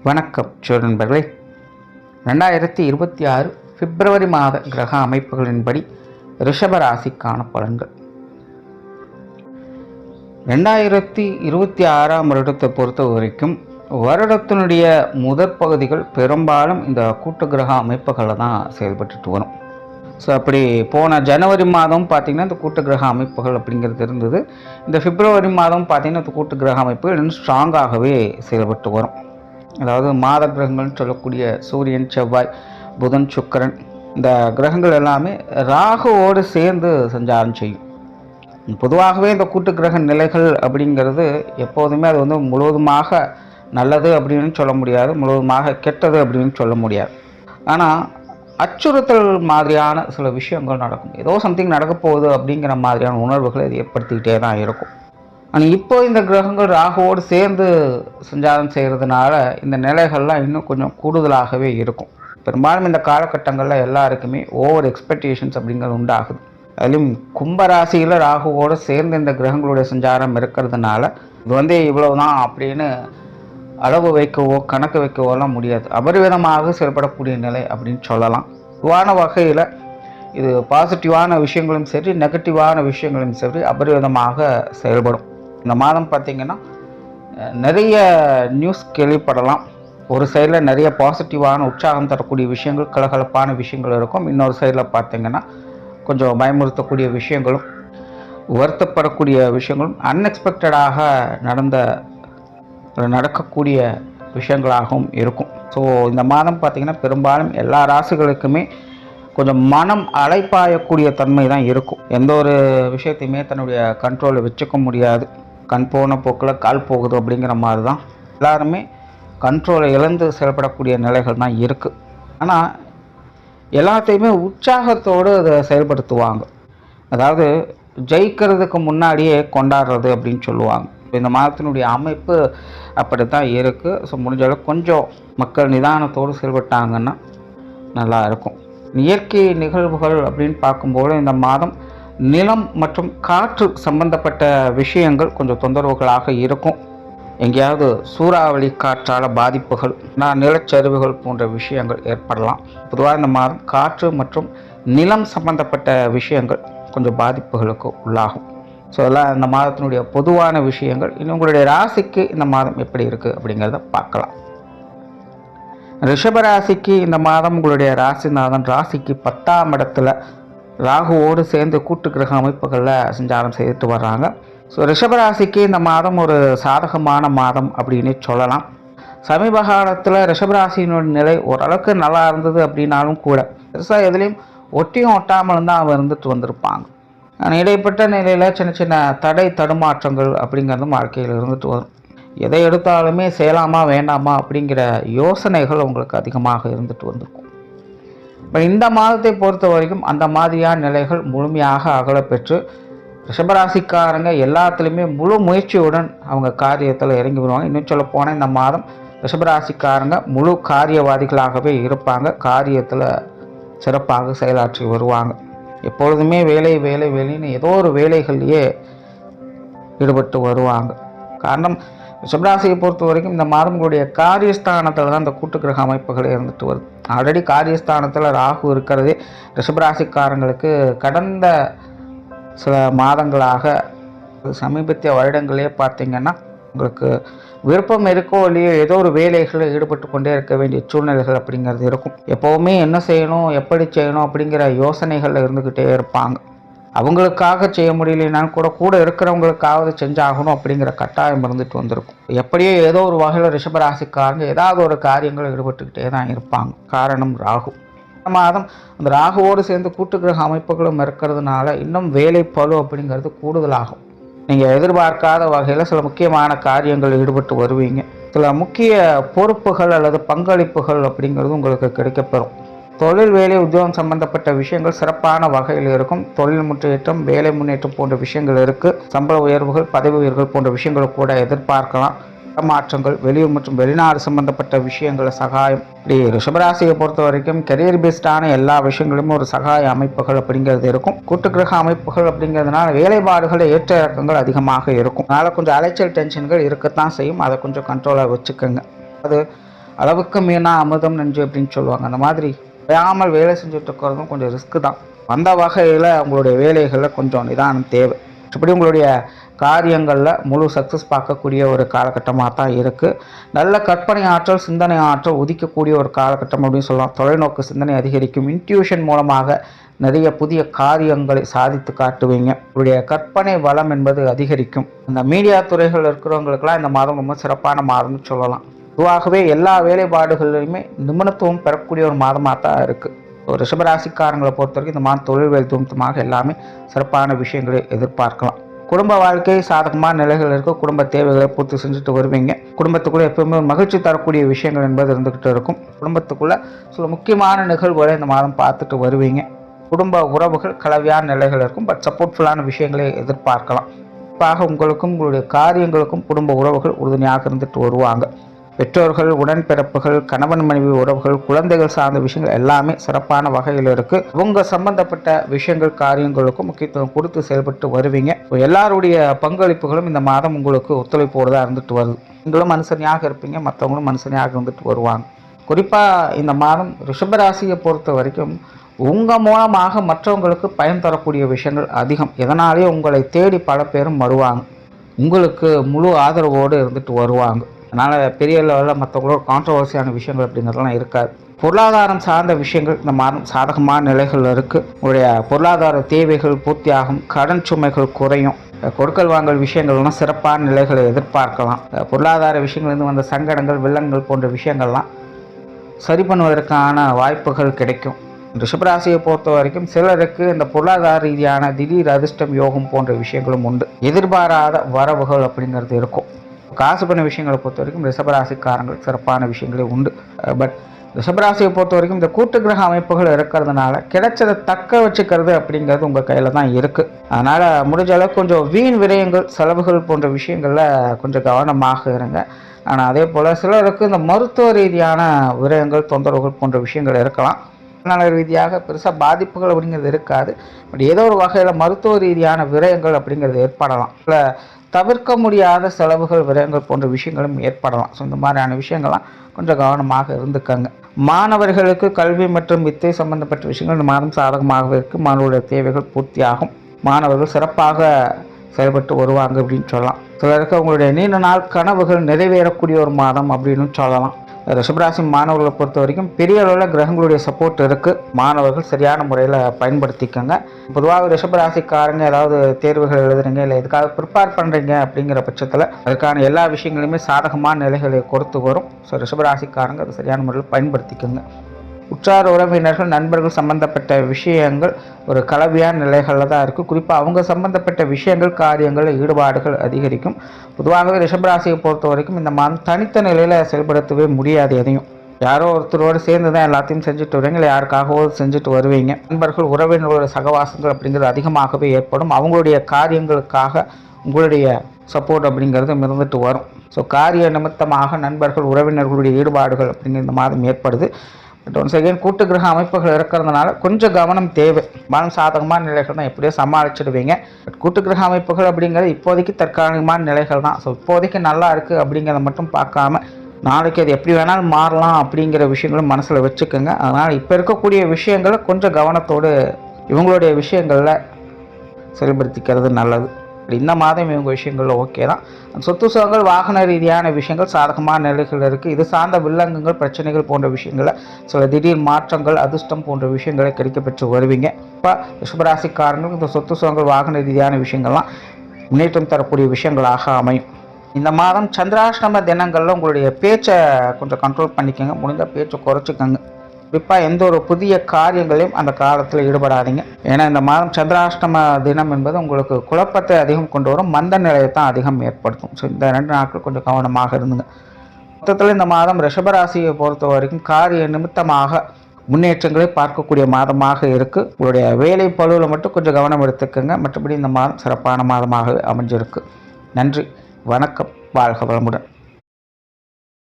வணக்கம் நண்பர்களே. 2026 பிப்ரவரி மாத கிரக அமைப்புகளின்படி ரிஷபராசிக்கான பலன்கள். 2026ஆம் வருடத்தை பொறுத்த வரைக்கும் வருடத்தினுடைய முதற் பகுதிகள் பெரும்பாலும் இந்த கூட்டு கிரக அமைப்புகளை தான் செயல்பட்டு வரும். ஸோ அப்படி போன ஜனவரி மாதம் பார்த்திங்கன்னா இந்த கூட்டு கிரக அமைப்புகள் அப்படிங்கிறது இருந்தது. இந்த பிப்ரவரி மாதம் பார்த்திங்கன்னா இந்த கூட்டு கிரக அமைப்புகள் இன்னும் ஸ்ட்ராங்காகவே செயல்பட்டு வரும். அதாவது மாத கிரகங்கள்னு சொல்லக்கூடிய சூரியன், செவ்வாய், புதன், சுக்கிரன், இந்த கிரகங்கள் எல்லாமே ராகுவோடு சேர்ந்து சஞ்சாரம் செய்யும். பொதுவாகவே இந்த கூட்டு கிரக நிலைகள் அப்படிங்கிறது எப்போதுமே அது முழுவதுமாக நல்லது அப்படின்னு சொல்ல முடியாது, முழுவதுமாக கெட்டது அப்படின்னு சொல்ல முடியாது. ஆனால் அச்சுறுத்தல் மாதிரியான சில விஷயங்கள் நடக்கும். ஏதோ சம்திங் நடக்க போகுது அப்படிங்கிற மாதிரியான உணர்வுகளை இது ஏற்படுத்திக்கிட்டே தான் இருக்கும். ஆனால் இப்போ இந்த கிரகங்கள் ராகுவோடு சேர்ந்து சஞ்சாரம் செய்கிறதுனால இந்த நிலைகள்லாம் இன்னும் கொஞ்சம் கூடுதலாகவே இருக்கும். பெரும்பாலும் இந்த காலகட்டங்களில் எல்லாருக்குமே ஓவர் எக்ஸ்பெக்டேஷன்ஸ் அப்படிங்கிறது உண்டாகுது. அதுலேயும் கும்பராசியில் ராகுவோடு சேர்ந்து இந்த கிரகங்களுடைய சஞ்சாரம் இருக்கிறதுனால இது இவ்வளவுதான் அப்படின்னு அளவு வைக்கவோ கணக்கு வைக்கவோலாம் முடியாது. அபரிவிதமாக செயல்படக்கூடிய நிலை அப்படின்னு சொல்லலாம். பொதுவான வகையில் இது பாசிட்டிவான விஷயங்களும் சரி, நெகட்டிவான விஷயங்களும் சரி அபரிவிதமாக செயல்படும். இந்த மாதம் பார்த்திங்கன்னா நிறைய நியூஸ் கேள்விப்படலாம். ஒரு சைடில் நிறைய பாசிட்டிவான உற்சாகம் தரக்கூடிய விஷயங்கள், கலகலப்பான விஷயங்கள் இருக்கும். இன்னொரு சைடில் பார்த்திங்கன்னா கொஞ்சம் பயமுறுத்தக்கூடிய விஷயங்களும், வருத்தப்படக்கூடிய விஷயங்களும், அன்எக்ஸ்பெக்டடாக நடக்கக்கூடிய விஷயங்களாகவும் இருக்கும். ஸோ இந்த மாதம் பார்த்திங்கன்னா பெரும்பாலும் எல்லா ராசிகளுக்குமே கொஞ்சம் மனம் அலைப்பாயக்கூடிய தன்மை தான் இருக்கும். எந்த ஒரு விஷயத்தையுமே தன்னுடைய கண்ட்ரோலில் வச்சுக்க முடியாது. கண் போன போக்கில் கால் போகுது அப்படிங்கிற மாதிரி தான் எல்லாருமே கண்ட்ரோலை இழந்து செயல்படக்கூடிய நிலைகள் தான் இருக்குது. ஆனால் எல்லாத்தையுமே உற்சாகத்தோடு அதை செயல்படுத்துவாங்க. அதாவது ஜெயிக்கிறதுக்கு முன்னாடியே கொண்டாடுறது அப்படின்னு சொல்லுவாங்க. இந்த மாதத்தினுடைய அமைப்பு அப்படி தான் இருக்குது. ஸோ முடிஞ்சளவுக்கு கொஞ்சம் மக்கள் நிதானத்தோடு செயல்பட்டாங்கன்னா நல்லா இருக்கும். இயற்கை நிகழ்வுகள் அப்படின்னு பார்க்கும்போது இந்த மாதம் நிலம் மற்றும் காற்று சம்பந்தப்பட்ட விஷயங்கள் கொஞ்சம் தொந்தரவுகளாக இருக்கும். எங்கேயாவது சூறாவளி காற்றால் பாதிப்புகள், நிலச்சரிவுகள் போன்ற விஷயங்கள் ஏற்படலாம். பொதுவாக இந்த மாதம் காற்று மற்றும் நிலம் சம்பந்தப்பட்ட விஷயங்கள் கொஞ்சம் பாதிப்புகளுக்கு உள்ளாகும். ஸோ அதெல்லாம் இந்த மாதத்தினுடைய பொதுவான விஷயங்கள். இன்னும் உங்களுடைய ராசிக்கு இந்த மாதம் எப்படி இருக்குது அப்படிங்கிறத பார்க்கலாம். ரிஷபராசிக்கு இந்த மாதம் உங்களுடைய ராசிநாதன் ராசிக்கு 10ஆம் இடத்துல ராகுவோடு சேர்ந்து கூட்டு கிரக அமைப்புகளில் சஞ்சாரம் செய்துட்டு வர்றாங்க. ஸோ ரிஷபராசிக்கு இந்த மாதம் ஒரு சாதகமான மாதம் அப்படின்னு சொல்லலாம். சமீப காலத்தில் ரிஷபராசியினுடைய நிலை ஓரளவுக்கு நல்லா இருந்தது அப்படின்னாலும் கூட பெருசாக எதுலேயும் ஒட்டியும் ஒட்டாமலும் தான் அவர் இருந்துட்டு வந்திருப்பாங்க. ஆனால் இடைப்பட்ட நிலையில் சின்ன சின்ன தடை தடுமாற்றங்கள் அப்படிங்கிறதும் வாழ்க்கையில் இருந்துட்டு வரும். எதை எடுத்தாலுமே செய்யலாமா வேண்டாமா அப்படிங்கிற யோசனைகள் உங்களுக்கு அதிகமாக இருந்துட்டு வந்திருக்கும். இப்போ இந்த மாதத்தை பொறுத்த வரைக்கும் அந்த மாதிரியான நிலைகள் முழுமையாக அகலப்பெற்று ரிஷபராசிக்காரங்க எல்லாத்துலேயுமே முழு முயற்சியுடன் அவங்க காரியத்தில் இறங்கி வருவாங்க. இன்னும் சொல்ல போனால் இந்த மாதம் ரிஷபராசிக்காரங்க முழு காரியவாதிகளாகவே இருப்பாங்க. காரியத்தில் சிறப்பாக செயலாற்றி வருவாங்க. எப்பொழுதுமே வேலை வேலை வேலைன்னு ஏதோ ஒரு வேலைகள்லேயே ஈடுபட்டு வருவாங்க. காரணம் ரிஷபராசியை பொறுத்த வரைக்கும் இந்த மாதங்களுடைய காரியஸ்தானத்தில் தான் இந்த கூட்டு கிரக அமைப்புகள் இருந்துட்டு வருது. ஆல்ரெடி காரியஸ்தானத்தில் ராகு இருக்கிறதே ரிஷபராசிக்காரங்களுக்கு கடந்த சில மாதங்களாக, சமீபத்திய வருடங்களே பார்த்திங்கன்னா உங்களுக்கு விருப்பம் இருக்கோ இல்லையோ ஏதோ ஒரு வேலைகளில் ஈடுபட்டு கொண்டே இருக்க வேண்டிய சூழ்நிலைகள் அப்படிங்கிறது இருக்கும். எப்போவுமே என்ன செய்யணும், எப்படி செய்யணும் அப்படிங்கிற யோசனைகளில் இருந்துக்கிட்டே இருப்பாங்க. அவங்களுக்காக செய்ய முடியலனாலும் கூட இருக்கிறவங்களுக்காவது செஞ்சாகணும் அப்படிங்கிற கட்டாயம் இருந்துட்டு வந்திருக்கும். எப்படியோ ஏதோ ஒரு வகையில் ரிஷபராசிக்காரங்க ஏதாவது ஒரு காரியங்களில் ஈடுபட்டுக்கிட்டே தான் இருப்பாங்க. காரணம் ராகு. மாதம் அந்த ராகுவோடு சேர்ந்து கூட்டு கிரக அமைப்புகளும் இருக்கிறதுனால இன்னும் வேலை பளு அப்படிங்கிறது கூடுதலாகும். நீங்கள் எதிர்பார்க்காத வகையில் சில முக்கியமான காரியங்கள் ஈடுபட்டு வருவீங்க. சில முக்கிய பொறுப்புகள் அல்லது பங்களிப்புகள் அப்படிங்கிறது உங்களுக்கு கிடைக்கப்பெறும். தொழில், வேலை, உத்தியோகம் சம்பந்தப்பட்ட விஷயங்கள் சிறப்பான வகையில் இருக்கும். தொழில் முன்னேற்றம், வேலை முன்னேற்றம் போன்ற விஷயங்கள் இருக்குது. சம்பள உயர்வுகள், பதவி உயர்வுகள் போன்ற விஷயங்கள் கூட எதிர்பார்க்கலாம். மாற்றங்கள், வெளியூர் மற்றும் வெளிநாடு சம்பந்தப்பட்ட விஷயங்கள சகாயம். இப்படி ரிஷபராசியை பொறுத்த வரைக்கும் கெரியர் பேஸ்டான எல்லா விஷயங்களும் ஒரு சகாய அமைப்புகள் அப்படிங்கிறது இருக்கும். கூட்டு கிரக அமைப்புகள் அப்படிங்கிறதுனால வேலைப்பாடுகள் ஏற்ற இறக்கங்கள் அதிகமாக இருக்கும். அதனால் கொஞ்சம் அலைச்சல் டென்ஷன்கள் இருக்கத்தான் செய்யும். அதை கொஞ்சம் கண்ட்ரோலாக வச்சுக்கோங்க. அது அளவுக்கு மீனா அமுதம் நஞ்சு அப்படின்னு சொல்லுவாங்க. அந்த மாதிரி விடாமல் வேலை செஞ்சுட்டு இருக்கிறதும் கொஞ்சம் ரிஸ்க்கு தான். அந்த வகையில் உங்களுடைய வேலைகளில் கொஞ்சம் நிதானம் தேவை. மற்றபடி உங்களுடைய காரியங்களில் முழு சக்ஸஸ் பார்க்கக்கூடிய ஒரு காலகட்டமாக தான் இருக்குது. நல்ல கற்பனை ஆற்றல், சிந்தனை ஆற்றல் உதிக்கக்கூடிய ஒரு காலகட்டம் அப்படின்னு சொல்லலாம். தொலைநோக்கு சிந்தனை அதிகரிக்கும். இன்ட்யூஷன் மூலமாக நிறைய புதிய காரியங்களை சாதித்து காட்டுவீங்க. உங்களுடைய கற்பனை வளம் என்பது அதிகரிக்கும். இந்த மீடியா துறைகள் இருக்கிறவங்களுக்கெல்லாம் இந்த மாதம் ரொம்ப சிறப்பான மாதம்னு சொல்லலாம். பொதுவாகவே எல்லா வேலைப்பாடுகளிலுமே நிபுணத்துவம் பெறக்கூடிய ஒரு மாதமாக தான் இருக்குது. ஒரு ரிஷபராசிக்காரங்களை பொறுத்த வரைக்கும் இந்த மாதம் தொழில் வேலைத்துவமாக எல்லாமே சிறப்பான விஷயங்களை எதிர்பார்க்கலாம். குடும்ப வாழ்க்கை சாதகமான நிலைகள் இருக்குது. குடும்ப தேவைகளை பூர்த்தி செஞ்சுட்டு வருவீங்க. குடும்பத்துக்குள்ளே எப்பவுமே ஒரு மகிழ்ச்சி தரக்கூடிய விஷயங்கள் என்பது இருந்துக்கிட்டு இருக்கும். குடும்பத்துக்குள்ளே சில முக்கியமான நிகழ்வுகளை இந்த மாதம் பார்த்துட்டு வருவீங்க. குடும்ப உறவுகள் கலவையான நிலைகள் இருக்கும். பட் சப்போர்ட்ஃபுல்லான விஷயங்களை எதிர்பார்க்கலாம். குறிப்பாக உங்களுக்கும் உங்களுடைய காரியங்களுக்கும் குடும்ப உறவுகள் உறுதுணையாக இருந்துட்டு வருவாங்க. பெற்றோர்கள், உடன்பிறப்புகள், கணவன் மனைவி உறவுகள், குழந்தைகள் சார்ந்த விஷயங்கள் எல்லாமே சிறப்பான வகையில் இருக்குது. அவங்க சம்பந்தப்பட்ட விஷயங்கள் காரியங்களுக்கும் முக்கியத்துவம் கொடுத்து செயல்பட்டு வருவீங்க. எல்லாருடைய பங்களிப்புகளும் இந்த மாதம் உங்களுக்கு ஒத்துழைப்போடு தான் இருந்துட்டு வருது. நீங்களும் மனுஷனியாக இருப்பீங்க, மற்றவங்களும் மனுஷனியாக இருந்துட்டு வருவாங்க. குறிப்பாக இந்த மாதம் ரிஷபராசியை பொறுத்த வரைக்கும் உங்கள் மூலமாக மற்றவங்களுக்கு பயன் தரக்கூடிய விஷயங்கள் அதிகம். இதனாலேயே உங்களை தேடி பல பேரும் வருவாங்க. உங்களுக்கு முழு ஆதரவோடு இருந்துட்டு வருவாங்க. அதனால் பெரிய லெவலில் மற்றவங்களோட கான்ட்ரவர்சியான விஷயங்கள் அப்படிங்கிறதுலாம் இருக்காது. பொருளாதாரம் சார்ந்த விஷயங்கள் இந்த மாதம் சாதகமான நிலைகள் இருக்குது. உங்களுடைய பொருளாதார தேவைகள் பூர்த்தியாகும். கடன் சுமைகள் குறையும். கொடுக்கல் வாங்கல் விஷயங்கள்லாம் சிறப்பான நிலைகளை எதிர்பார்க்கலாம். பொருளாதார விஷயங்கள்லேருந்து வந்த சங்கடங்கள், வில்லங்கள் போன்ற விஷயங்கள்லாம் சரி பண்ணுவதற்கான வாய்ப்புகள் கிடைக்கும். ரிஷபராசியை பொறுத்த வரைக்கும் சிலருக்கு இந்த பொருளாதார ரீதியான திடீர் அதிர்ஷ்டம், யோகம் போன்ற விஷயங்களும் உண்டு. எதிர்பாராத வரவுகள் அப்படிங்கிறது இருக்கும். காசு பண்ண விஷயங்களை பொறுத்த வரைக்கும் ரிஷபராசிக்காரங்கள் சிறப்பான விஷயங்களே உண்டு. பட் ரிஷபராசியை பொறுத்த வரைக்கும் இந்த கூட்டு கிரக அமைப்புகள் இருக்கிறதுனால கிடைச்சதை தக்க வச்சுக்கிறது அப்படிங்கிறது உங்கள் கையில் தான் இருக்குது. அதனால் முடிஞ்ச அளவுக்கு கொஞ்சம் வீண் விரயங்கள், செலவுகள் போன்ற விஷயங்களில் கொஞ்சம் கவனமாக இருங்க. ஆனால் அதே போல் சிலருக்கு இந்த மருத்துவ ரீதியான விரயங்கள், தொந்தரவுகள் போன்ற விஷயங்கள் இருக்கலாம். நல ரீதியாக பெருசாக பாதிப்புகள் அப்படிங்கிறது இருக்காது. பட் ஏதோ ஒரு வகையில் மருத்துவ ரீதியான விரயங்கள் அப்படிங்கிறது ஏற்படலாம். இல்லை தவிர்க்க முடியாத செலவுகள், விரயங்கள் போன்ற விஷயங்களும் ஏற்படலாம். ஸோ இந்த மாதிரியான விஷயங்கள்லாம் கொஞ்சம் கவனமாக இருந்துக்கங்க. மாணவர்களுக்கு கல்வி மற்றும் வித்தை சம்பந்தப்பட்ட விஷயங்கள் இந்த மாதம் சாதகமாகவே இருக்குது. மாணவர்களுடைய தேவைகள் பூர்த்தியாகும். மாணவர்கள் சிறப்பாக செயல்பட்டு வருவாங்க அப்படின்னு சொல்லலாம். சிலருக்கு அவங்களுடைய நீண்ட நாள் கனவுகள் நிறைவேறக்கூடிய ஒரு மாதம் அப்படின்னு சொல்லலாம். ரிஷபராசி மாணவர்களை பொறுத்த வரைக்கும் பெரிய அளவில் கிரகங்களுடைய சப்போர்ட் இருக்குது. மாணவர்கள் சரியான முறையில் பயன்படுத்திக்கங்க. பொதுவாக ரிஷபராசிக்காரங்க ஏதாவது தேர்வுகள் எழுதுறீங்க, இல்லை எதுக்காக ப்ரிப்பேர் பண்ணுறீங்க அப்படிங்கிற பட்சத்தில் அதுக்கான எல்லா விஷயங்களுமே சாதகமான நிலைகளை கொடுத்து வரும். ஸோ ரிஷபராசிக்காரங்க அதை சரியான முறையில் பயன்படுத்திக்கோங்க. உற்றார் உறவினர்கள், நண்பர்கள் சம்பந்தப்பட்ட விஷயங்கள் ஒரு கலவையான நிலைகளில் தான் இருக்குது. குறிப்பாக அவங்க சம்பந்தப்பட்ட விஷயங்கள், காரியங்கள், ஈடுபாடுகள் அதிகரிக்கும். பொதுவாகவே ரிஷபராசியை பொறுத்த வரைக்கும் இந்த மாதம் தனித்த நிலையில் செயல்படுத்தவே முடியாது. எதையும் யாரோ ஒருத்தரோடு சேர்ந்து தான் எல்லாத்தையும் செஞ்சுட்டு வருவீங்க, இல்லை யாருக்காகவோ செஞ்சுட்டு வருவீங்க. நண்பர்கள், உறவினர்களோட சகவாசங்கள் அப்படிங்கிறது அதிகமாகவே ஏற்படும். அவங்களுடைய காரியங்களுக்காக உங்களுடைய சப்போர்ட் அப்படிங்கிறது இருந்துட்டு வரும். ஸோ காரிய நிமித்தமாக நண்பர்கள், உறவினர்களுடைய ஈடுபாடுகள் அப்படிங்கிற இந்த மாதம் ஏற்படுது. பட் ஒன்ஸ் அகெயின் கூட்டு கிரக அமைப்புகள் இருக்கிறதுனால கொஞ்சம் கவனம் தேவை. மனம் சாதகமான நிலைகள் தான் எப்படியோ சமாளிச்சிடுவீங்க. பட் கூட்டு கிரக அமைப்புகள் அப்படிங்கிறது இப்போதைக்கு தற்காலிகமான நிலைகள் தான். ஸோ இப்போதைக்கு நல்லா இருக்குது அப்படிங்கிறத மட்டும் பார்க்காம நாளைக்கு அது எப்படி வேணாலும் மாறலாம் அப்படிங்கிற விஷயங்களும் மனசில் வச்சுக்கோங்க. அதனால் இப்போ இருக்கக்கூடிய விஷயங்களை கொஞ்சம் கவனத்தோடு இவங்களுடைய விஷயங்களில் செயல்படுத்திக்கிறது நல்லது. இந்த மாதம் இவங்க விஷயங்களில் ஓகே தான். சொத்து சுகங்கள், வாகன ரீதியான விஷயங்கள் சாதகமான நிலைகள் இருக்குது. இது சார்ந்த வில்லங்கங்கள், பிரச்சனைகள் போன்ற விஷயங்களில் சில திடீர் மாற்றங்கள், அதிர்ஷ்டம் போன்ற விஷயங்களை கிடைக்கப்பெற்று வருவீங்க. இப்போ ரிஷபராசிக்காரங்களுக்கு இந்த சொத்து சுகங்கள், வாகன ரீதியான விஷயங்கள்லாம் முன்னேற்றம் தரக்கூடிய விஷயங்களாக அமையும். இந்த மாதம் சந்திராஷ்டம தினங்களில் உங்களுடைய பேச்சை கொஞ்சம் கண்ட்ரோல் பண்ணிக்கோங்க. முடிஞ்ச பேச்சை குறைச்சிக்கோங்க. குறிப்பாக எந்த ஒரு புதிய காரியங்களையும் அந்த காலத்தில் ஈடுபடாதீங்க. ஏன்னா இந்த மாதம் சந்திராஷ்டம தினம் என்பது உங்களுக்கு குழப்பத்தை அதிகம் கொண்டு வரும், மந்த நிலையை தான் அதிகம் ஏற்படுத்தும். ஸோ இந்த 2 நாட்கள் கொஞ்சம் கவனமாக இருந்துங்க. மொத்தத்தில் இந்த மாதம் ரிஷபராசியை பொறுத்த வரைக்கும் காரிய நிமித்தமாக முன்னேற்றங்களை பார்க்கக்கூடிய மாதமாக இருக்குது. உங்களுடைய வேலை பழுவில் மட்டும் கொஞ்சம் கவனம் எடுத்துக்கோங்க. மற்றபடி இந்த மாதம் சிறப்பான மாதமாக அமைஞ்சிருக்கு. நன்றி, வணக்கம், வாழ்க வளமுடன்.